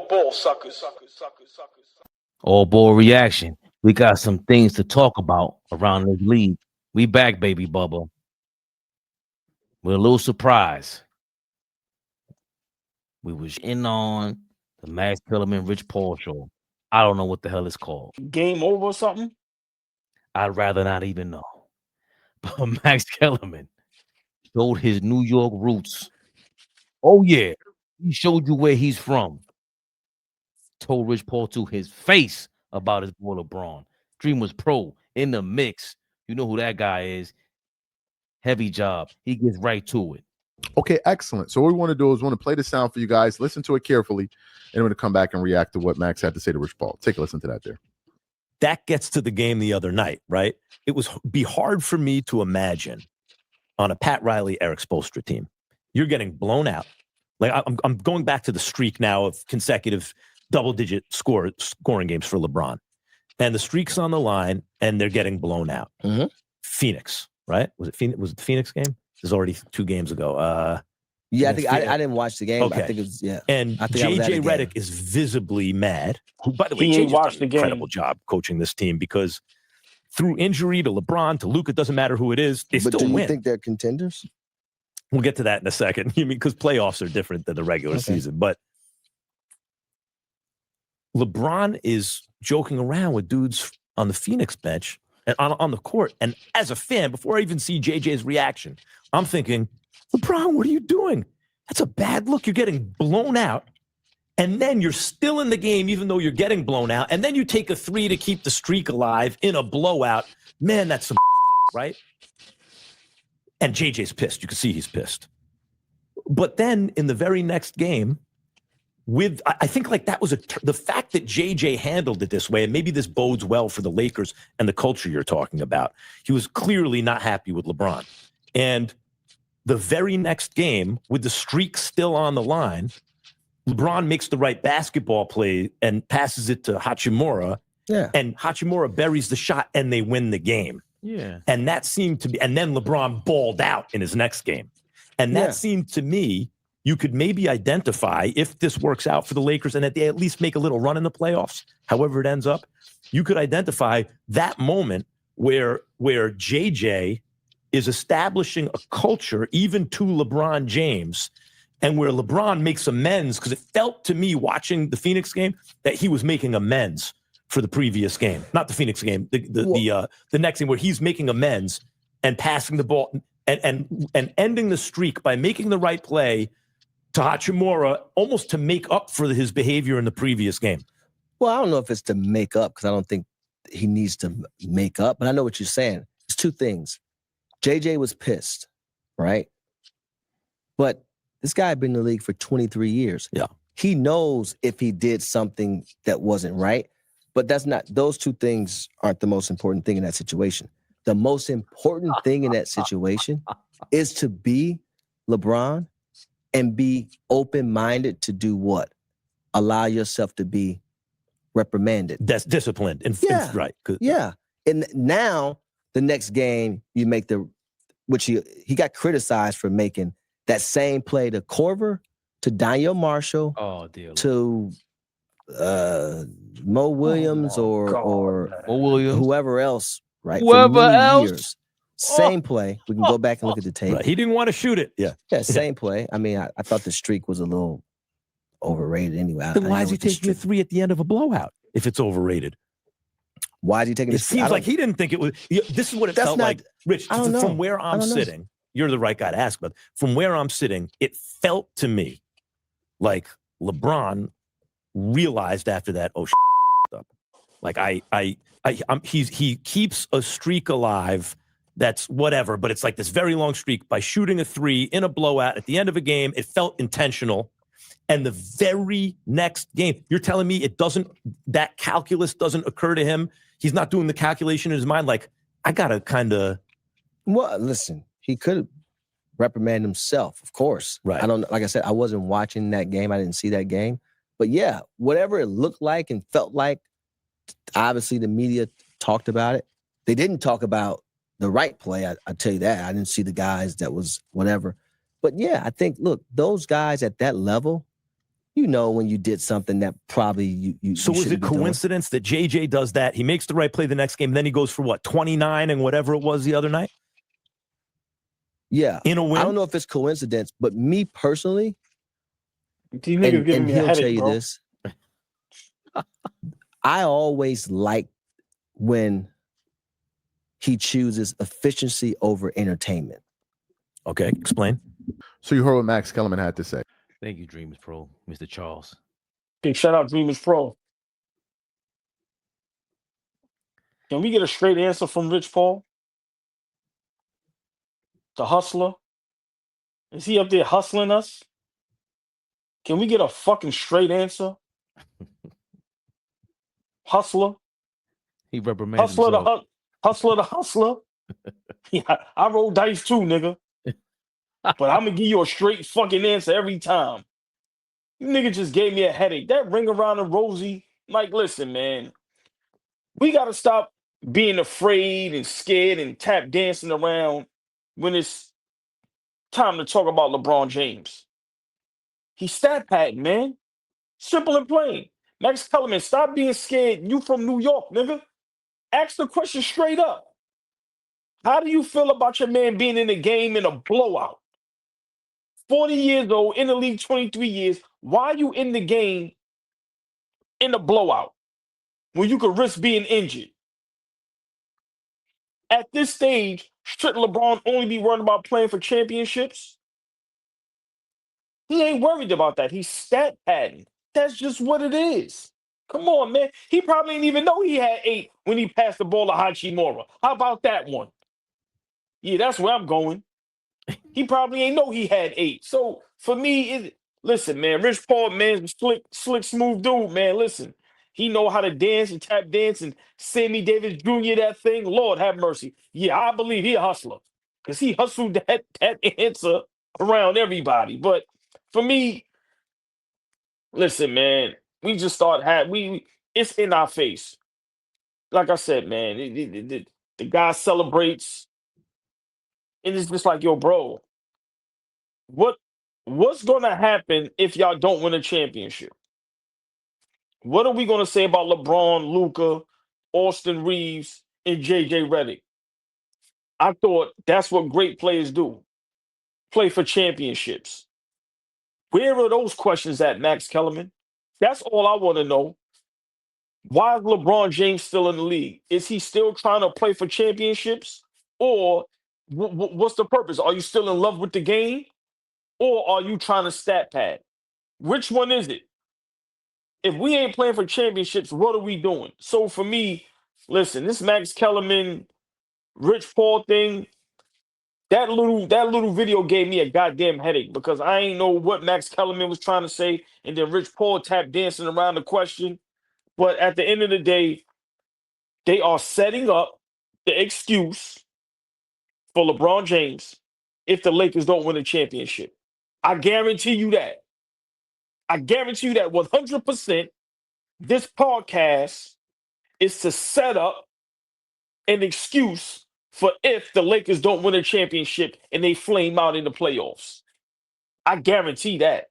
All ball suckers. All ball reaction. We got some things to talk about around this league. We back, baby Bubba. We're a little surprised. We was in on the Max Kellerman Rich Paul show. I don't know what the hell it's called. Game over or something? I'd rather not even know. But Max Kellerman showed his New York roots. Oh, yeah. He showed you where he's from. Told Rich Paul to his face about his boy LeBron. Dream was pro in the mix. You know who that guy is. Heavy job. He gets right to it. Okay, excellent. So what we want to do is we want to play the sound for you guys. Listen to it carefully. And we're going to come back and react to what Max had to say to Rich Paul. Take a listen to that there. That gets to the game the other night, right? It would be hard for me to imagine on a Pat Riley, Eric Spoelstra team. You're getting blown out. Like I'm going back to the streak now of consecutive double-digit scoring games for LeBron. And the streak's on the line, and they're getting blown out. Mm-hmm. Phoenix, right? Was it the Phoenix game? This is already 2 games ago. Yeah, I think I didn't watch the game. Okay. But I think it was, yeah. And JJ Redick is visibly mad. Who, by the way, He JJ's watched done an the game. incredible job coaching this team because through injury to LeBron, to Luka, doesn't matter who it is, they But still do you win. think they're contenders? We'll get to that in a second. You mean because playoffs are different than the regular season. But LeBron is joking around with dudes on the Phoenix bench and on the court. And as a fan, before I even see JJ's reaction, I'm thinking, LeBron, what are you doing? That's a bad look. You're getting blown out. And then you're still in the game, even though you're getting blown out. And then you take a 3 to keep the streak alive in a blowout. Man, that's some right? And JJ's pissed. You can see he's pissed. But then in the very next game, I think like that was the fact that JJ handled it this way, and maybe this bodes well for the Lakers and the culture you're talking about. He was clearly not happy with LeBron. And the very next game, with the streak still on the line, LeBron makes the right basketball play and passes it to Hachimura. Yeah. And Hachimura buries the shot and they win the game. Yeah. And that seemed to be, and then LeBron balled out in his next game. And that seemed to me, you could maybe identify if this works out for the Lakers and that they at least make a little run in the playoffs, however it ends up, you could identify that moment where JJ is establishing a culture even to LeBron James, and where LeBron makes amends, because it felt to me watching the Phoenix game that he was making amends for the previous game. Not the Phoenix game, the next game, where he's making amends and passing the ball and ending the streak by making the right play to Hachimura, almost to make up for his behavior in the previous game. Well, I don't know if it's to make up, because I don't think he needs to make up, but I know what you're saying. It's 2 things. JJ was pissed, right? But this guy had been in the league for 23 years. Yeah. He knows if he did something that wasn't right, but those 2 things aren't the most important thing in that situation. The most important thing in that situation is to be LeBron and be open-minded to do what? Allow yourself to be reprimanded. That's disciplined. Right. Yeah. And now the next game you make which he got criticized for making that same play to Korver, to Daniel Marshall, to Mo Williams or whoever else, right? Whoever else. Same play. We can go back and look at the tape. Right. He didn't want to shoot it. Yeah. Same play. I mean, I thought the streak was a little overrated anyway. Then why is he taking a 3 at the end of a blowout if it's overrated? Why is he taking it? It seems like he didn't think it was. This is what it felt like. Rich, from where I'm sitting, you're the right guy to ask, but from where I'm sitting, it felt to me like LeBron realized after that, oh, up. Like he keeps a streak alive. That's whatever, but it's like this very long streak by shooting a 3 in a blowout at the end of a game. It felt intentional. And the very next game, you're telling me that calculus doesn't occur to him? He's not doing the calculation in his mind. Like, I got to kind of. Well, listen, he could reprimand himself, of course. Right. Like I said, I wasn't watching that game. I didn't see that game. But yeah, whatever it looked like and felt like, obviously the media talked about it. They didn't talk about the right play. I tell you that. I didn't see the guys that was whatever. But yeah, I think, look, those guys at that level, you know when you did something that probably you So is it coincidence that JJ does that? He makes the right play the next game, then he goes for what, 29 and whatever it was the other night? Yeah. In a win? I don't know if it's coincidence, but me personally, These niggas giving and me a he'll headache, tell you bro. this. I always like when he chooses efficiency over entertainment. Okay, explain. So you heard what Max Kellerman had to say. Thank you, Dreamers Pro, Mr. Charles. Big shout out Dreamers Pro. Can we get a straight answer from Rich Paul? The hustler? Is he up there hustling us? Can we get a fucking straight answer? Hustler? He reprimanded Hustler the himself. hustler the hustler? Yeah, I roll dice too, nigga. But I'm gonna give you a straight fucking answer every time. You nigga just gave me a headache. That ring around the rosy, like, listen, man. We gotta stop being afraid and scared and tap dancing around when it's time to talk about LeBron James. He's stat padding, man. Simple and plain. Max Kellerman, stop being scared. You from New York, nigga. Ask the question straight up. How do you feel about your man being in the game in a blowout? 40 years old, in the league 23 years. Why are you in the game in a blowout when you could risk being injured? At this stage, should LeBron only be worried about playing for championships? He ain't worried about that. He's stat padding. That's just what it is. Come on, man. He probably didn't even know he had 8 when he passed the ball to Hachimura. How about that one? Yeah, that's where I'm going. He probably ain't know he had 8. So for me, listen, man, Rich Paul, man, slick, smooth dude, man. Listen, he know how to dance and tap dance and Sammy Davis Jr. that thing. Lord have mercy. Yeah, I believe he a hustler because he hustled that answer around everybody. But for me, listen, man, we just it's in our face. Like I said, man, the guy celebrates, and it's just like, yo, bro, what's gonna happen if y'all don't win a championship? What are we gonna say about LeBron, Luka, Austin Reeves, and JJ Redick? I thought that's what great players do. Play for championships. Where are those questions at, Max Kellerman? That's all I want to know. Why is LeBron James still in the league? Is he still trying to play for championships? Or what's the purpose? Are you still in love with the game? Or are you trying to stat pad? Which one is it? If we ain't playing for championships, what are we doing? So for me, listen, this Max Kellerman, Rich Paul thing, that little video gave me a goddamn headache because I ain't know what Max Kellerman was trying to say, and then Rich Paul tap dancing around the question. But at the end of the day, they are setting up the excuse for LeBron James if the Lakers don't win a championship. I guarantee you that. I guarantee you that 100%. This podcast is to set up an excuse for if the Lakers don't win a championship and they flame out in the playoffs. I guarantee that.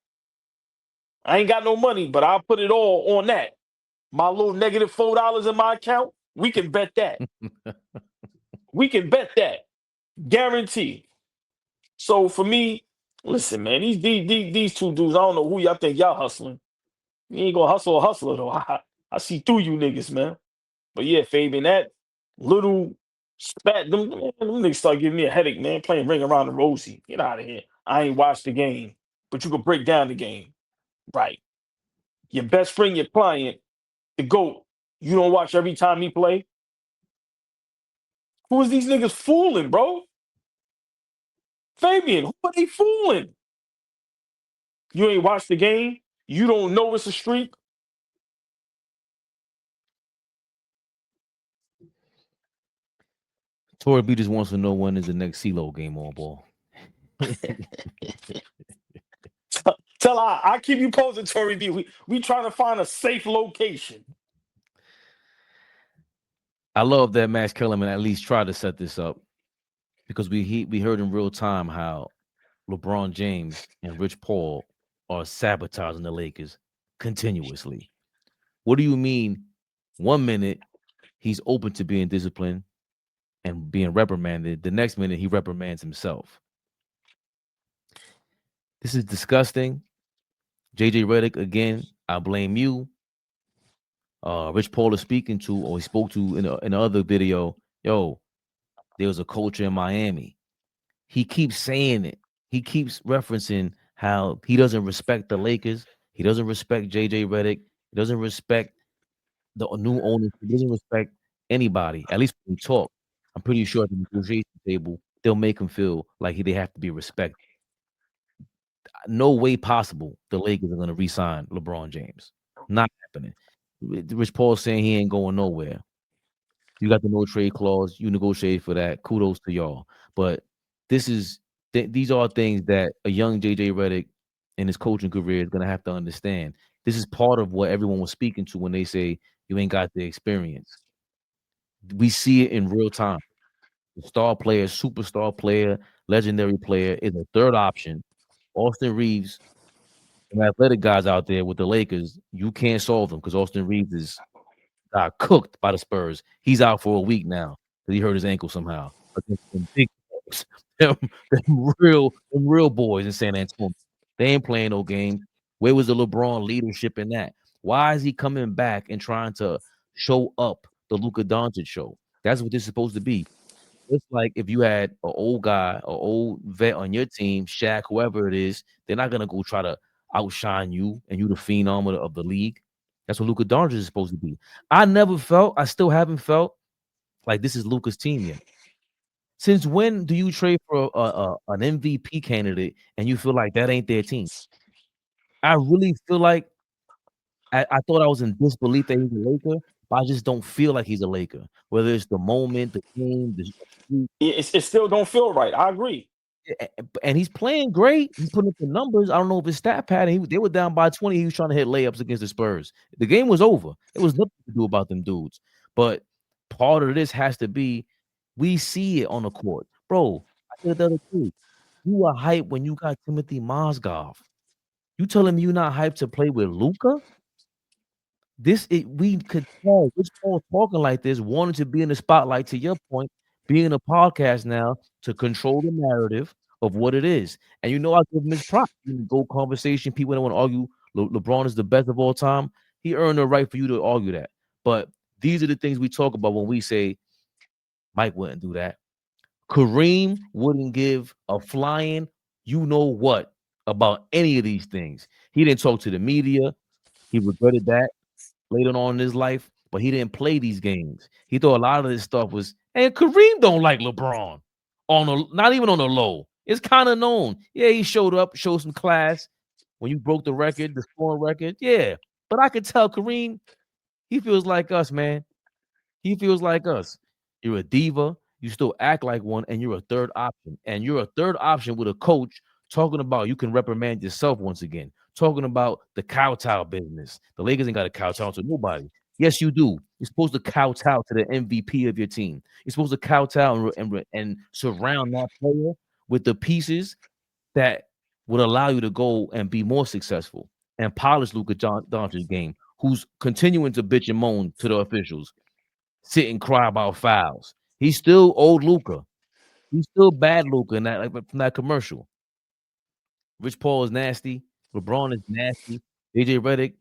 I ain't got no money, but I'll put it all on that. My little negative $4 in my account, we can bet that. We can bet that. Guarantee. So for me, listen, man, these two dudes, I don't know who y'all think y'all hustling. You ain't gonna hustle a hustler though. I see through you niggas, man. But yeah, Fabian, that little spat, them niggas start giving me a headache, man. Playing ring around the rosy. Get out of here. I ain't watched the game, but you can break down the game. Right. Your best friend, your client, the GOAT, you don't watch every time he play? Who is these niggas fooling, bro? Fabian, who are they fooling? You ain't watched the game? You don't know it's a streak? Tori B just wants to know when is the next CeeLo game on ball. Tell I keep you posted, Tori B. We trying to find a safe location. I love that Max Kellerman at least tried to set this up because we heard in real time how LeBron James and Rich Paul are sabotaging the Lakers continuously. What do you mean? 1 minute he's open to being disciplined and being reprimanded. The next minute he reprimands himself. This is disgusting. JJ Redick, again, I blame you. Rich Paul is speaking to, or he spoke to in the other video, yo, there was a culture in Miami. He keeps saying it. He keeps referencing how he doesn't respect the Lakers. He doesn't respect JJ Redick. He doesn't respect the new owners. He doesn't respect anybody. At least when we talk, I'm pretty sure at the negotiation table, they'll make him feel like they have to be respected. No way possible the Lakers are going to re-sign LeBron James. Not happening. Rich Paul saying he ain't going nowhere. You got the no trade clause. You negotiated for that. Kudos to y'all. But these are things that a young JJ Redick in his coaching career is going to have to understand. This is part of what everyone was speaking to when they say you ain't got the experience. We see it in real time. The star player, superstar player, legendary player is a third option. Austin Reeves, and athletic guys out there with the Lakers, you can't solve them because Austin Reeves got cooked by the Spurs. He's out for a week now because he hurt his ankle somehow. Against them big dogs, them real boys in San Antonio. They ain't playing no game. Where was the LeBron leadership in that? Why is he coming back and trying to show up the Luka Dončić show? That's what this is supposed to be. It's like if you had an old guy, an old vet on your team, Shaq, whoever it is, they're not gonna go try to outshine you and you the phenom of the league. That's what Luka Dončić is supposed to be. I still haven't felt like this is Luka's team yet. Since when do you trade for an MVP candidate and you feel like that ain't their team? I really feel like I thought I was in disbelief that he's a Laker, but I just don't feel like he's a Laker. Whether it's the moment, the game, It still don't feel right. I agree. and he's playing great. He's putting up the numbers. I don't know if his stat pattern. They were down by 20. He was trying to hit layups against the Spurs. The game was over. There was nothing to do about them dudes. But part of this has to be we see it on the court, bro. I said the other day, you were hyped when you got Timothy Mozgov. You telling me you're not hyped to play with Luka? We could tell Rich Paul talking like this, wanting to be in the spotlight. To your point, being a podcast now to control the narrative of what it is. And you know, I give him his props. Go conversation. People don't want to argue LeBron is the best of all time. He earned the right for you to argue that. But these are the things we talk about when we say Mike wouldn't do that. Kareem wouldn't give a flying you know what about any of these things. He didn't talk to the media. He regretted that later on in his life, but he didn't play these games. He thought a lot of this stuff was, and Kareem don't like LeBron not even on the low. It's kind of known. Yeah, he showed up, showed some class when you broke the record, the scoring record. Yeah, but I could tell Kareem, he feels like us, man. He feels like us. You're a diva. You still act like one, and you're a third option. And you're a third option with a coach talking about you can reprimand yourself once again. Talking about the kowtow business. The Lakers ain't got to kowtow to nobody. Yes, you do. You're supposed to kowtow to the MVP of your team. You're supposed to kowtow and surround that player with the pieces that would allow you to go and be more successful and polish Luka Dončić's game, who's continuing to bitch and moan to the officials, sit and cry about fouls. He's still old Luka. He's still bad Luka in that, like, from that commercial. Rich Paul is nasty. LeBron is nasty. JJ Redick,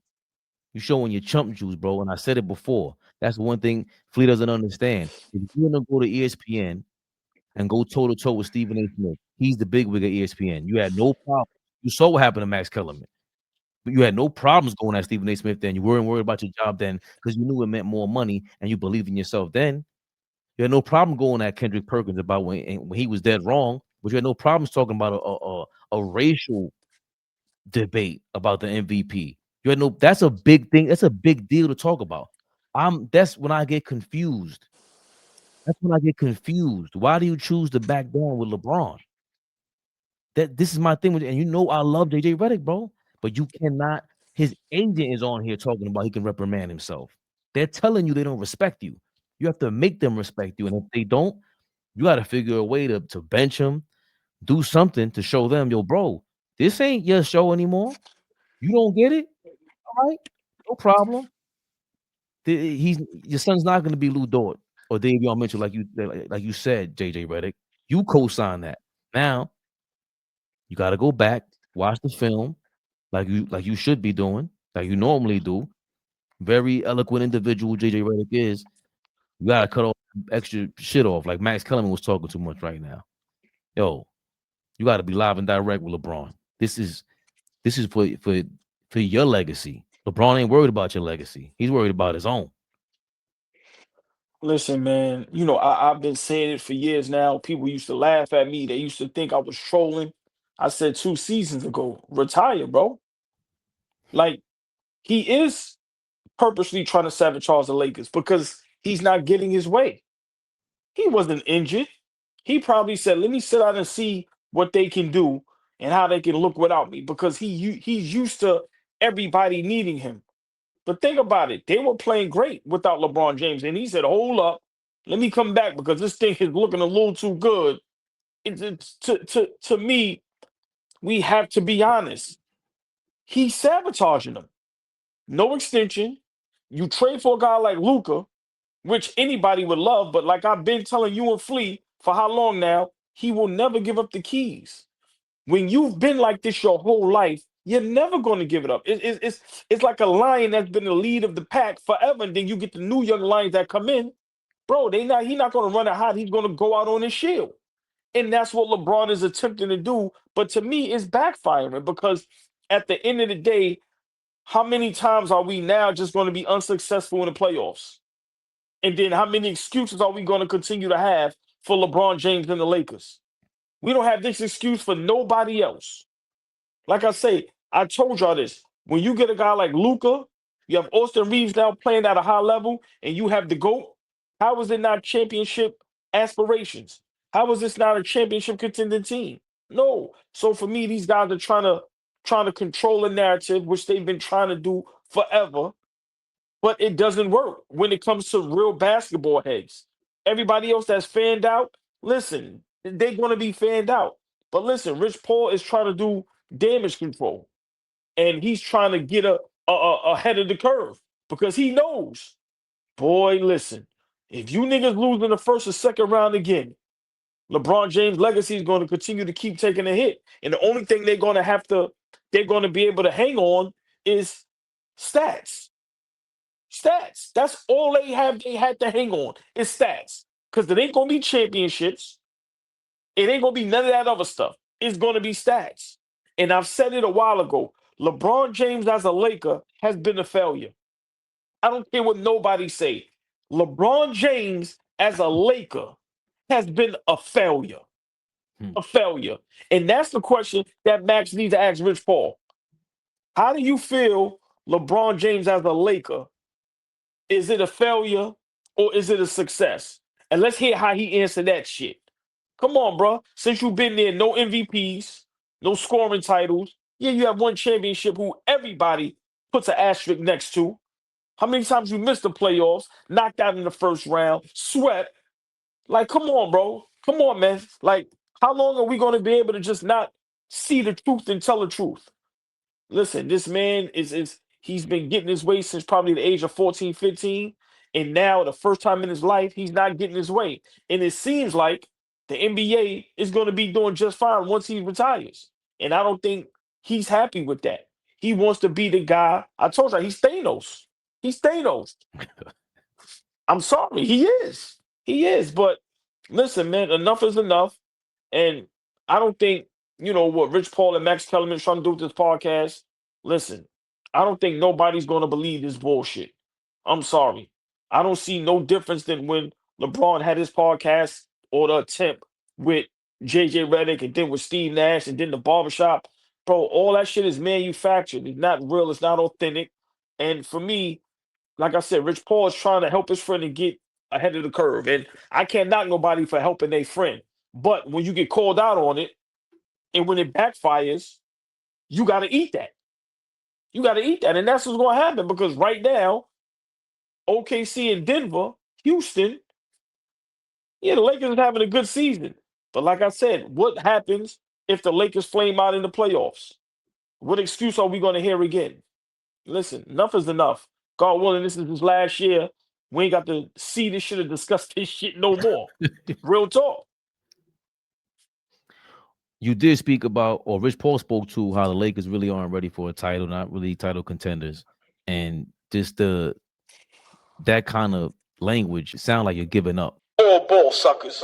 you showing your chump juice, bro. And I said it before. That's one thing Flea doesn't understand. If you're gonna go to ESPN and go toe to toe with Stephen A. Smith, he's the big wig at ESPN. You had no problem. You saw what happened to Max Kellerman. But you had no problems going at Stephen A. Smith then. You weren't worried about your job then because you knew it meant more money and you believed in yourself then. You had no problem going at Kendrick Perkins about when he was dead wrong, but you had no problems talking about a racial debate about the MVP. You had no. That's a big thing. That's a big deal to talk about. That's when I get confused. That's when I get confused. Why do you choose to back down with LeBron? This is my thing with, and you know I love JJ Redick, bro, but you cannot. His agent is on here talking about he can reprimand himself. They're telling you they don't respect you. You have to make them respect you, and if they don't, you got to figure a way to bench him, do something to show them, yo, bro, This ain't your show anymore. You don't get it? All right, no problem. Your son's not going to be Lou Dort or Davion Mitchell, like you said, JJ Redick. You co-sign that. Now you got to go back, watch the film, like you should be doing, like you normally do. Very eloquent individual JJ Redick is. You got to cut all extra shit off. Like Max Kellerman was talking too much right now. Yo, you got to be live and direct with LeBron. This is for your legacy. LeBron ain't worried about your legacy. He's worried about his own. Listen, man, I've been saying it for years now. People used to laugh at me. They used to think I was trolling. I said 2 seasons ago, retire, bro. Like, he is purposely trying to sabotage the Lakers because he's not getting his way. He wasn't injured. He probably said, let me sit out and see what they can do and how they can look without me because he's used to everybody needing him. But think about it. They were playing great without LeBron James. And he said, hold up, let me come back because this thing is looking a little too good. To me, we have to be honest. He's sabotaging them. No extension. You trade for a guy like Luka, which anybody would love, but like I've been telling you and Flea for how long now, he will never give up the keys. When you've been like this your whole life, you're never going to give it up. It's like a lion that's been the lead of the pack forever, and then you get the new young lions that come in, bro. He's not going to run it hot. He's going to go out on his shield, and that's what LeBron is attempting to do. But to me, it's backfiring because at the end of the day, how many times are we now just going to be unsuccessful in the playoffs? And then how many excuses are we going to continue to have for LeBron James and the Lakers? We don't have this excuse for nobody else. Like I say, I told y'all this. When you get a guy like Luka, you have Austin Reeves now playing at a high level, and you have the GOAT, how is it not championship aspirations? How is this not a championship contending team? No. So for me, these guys are trying to control a narrative, which they've been trying to do forever. But it doesn't work when it comes to real basketball heads. Everybody else that's fanned out, listen, they're going to be fanned out. But listen, Rich Paul is trying to do damage control, and he's trying to get ahead of the curve because he knows, boy, listen, if you niggas lose in the first or second round again, LeBron James' legacy is going to continue to keep taking a hit. And the only thing they're going to be able to hang on is stats. Stats. That's all they had to hang on is stats. Because it ain't gonna be championships. It ain't gonna be none of that other stuff. It's gonna be stats. And I've said it a while ago. LeBron James as a Laker has been a failure. I don't care what nobody say. LeBron James as a Laker has been a failure. A failure. And that's the question that Max needs to ask Rich Paul. How do you feel LeBron James as a Laker? Is it a failure or is it a success? And let's hear how he answered that shit. Come on, bro. Since you've been there, no MVPs, no scoring titles. Yeah, you have one championship who everybody puts an asterisk next to. How many times you missed the playoffs, knocked out in the first round, swept? Like, come on, bro. Come on, man. Like, how long are we going to be able to just not see the truth and tell the truth? Listen, this man he's been getting his way since probably the age of 14, 15. And now the first time in his life, he's not getting his way. And it seems like the NBA is going to be doing just fine once he retires. And I don't think he's happy with that. He wants to be the guy. I told you, he's Thanos. He's Thanos. I'm sorry. He is. He is. But listen, man, enough is enough. And I don't think, what Rich Paul and Max Kellerman trying to do with this podcast. Listen, I don't think nobody's going to believe this bullshit. I'm sorry. I don't see no difference than when LeBron had his podcast or the attempt with JJ Redick and then with Steve Nash and then the barbershop. Bro, all that shit is manufactured. It's not real. It's not authentic. And for me, like I said, Rich Paul is trying to help his friend to get ahead of the curve. And I can't knock nobody for helping their friend. But when you get called out on it and when it backfires, you got to eat that. You got to eat that. And that's what's going to happen because right now, OKC and Denver, Houston, yeah, the Lakers are having a good season. But like I said, what happens if the Lakers flame out in the playoffs? What excuse are we going to hear again? Listen, enough is enough. God willing, this is his last year. We ain't got to see this shit or discuss this shit no more. Real talk. You did speak about, or Rich Paul spoke to, how the Lakers really aren't ready for a title, not really title contenders, and just that kind of language sound like you're giving up. All ball suckers.